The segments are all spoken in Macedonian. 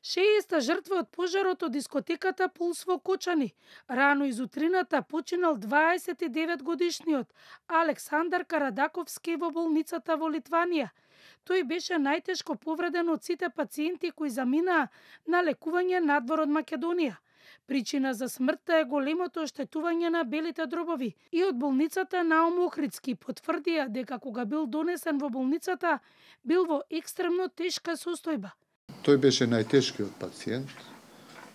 60 жртва од пожарот од дискотеката Пулс во Кочани. Рано изутрината починал 29-годишниот Александар Карадаковски во болницата во Литванија. Тој беше најтешко повреден од сите пациенти кои заминаа на лекување надвор од Македонија. Причина за смртта е големото оштетување на белите дробови. И од болницата Наум Охридски потврдија дека кога бил донесен во болницата, бил во екстремно тешка состојба. Тој беше најтешкиот пациент,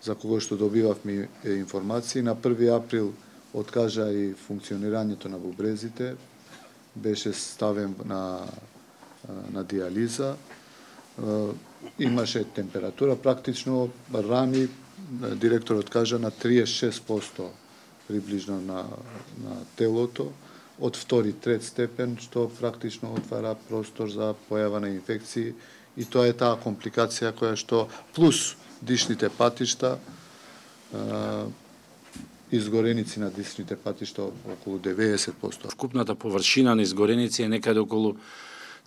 за кого што добивавме информации. На 1 април откажа и функционирањето на бубрезите, беше ставен на диализа, имаше температура, практично рани, директорот кажа на 36% приближно на телото, од 2-3 степен, што практично отвара простор за појава на инфекции, и тоа е таа компликација која што плюс дишните патишта, изгореници на дишните патишта околу 90%. Вкупната површина на изгореници е некаде околу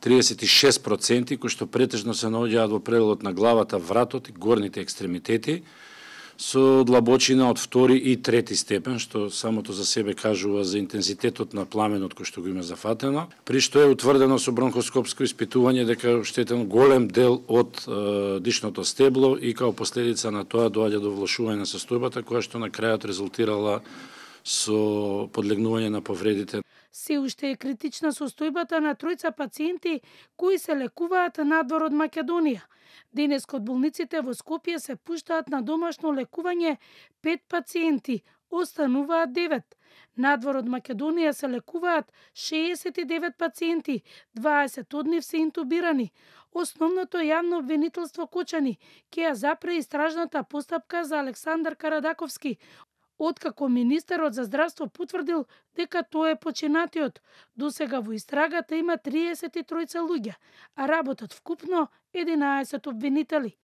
36%, кои што претежно се наоѓаат во пределот на главата, вратот и горните екстремитети, со длабочина од 2 и 3 степен, што самото за себе кажува за интензитетот на пламенот кој што го има зафатено, при што е утврдено со бронхоскопско испитување дека е оштетен голем дел од дишното стебло и као последица на тоа доаѓа до влошување на состојбата, која што на крајот резултирала со подлегнување на повредите. Се уште е критична состојбата на 3 пациенти кои се лекуваат надвор од Македонија. Денеска од болниците во Скопје се пуштаат на домашно лекување 5 пациенти, остануваат 9. Надвор од Македонија се лекуваат 69 пациенти, 20 од нив се интубирани. Основното јавно обвинителство Кочани ќе ја запре истражната постапка за Александар Карадаковски, откако министерот за здравство потврдил дека тој е починатиот. Досега во истрагата има 33 луѓе, а работат вкупно 11 обвинители.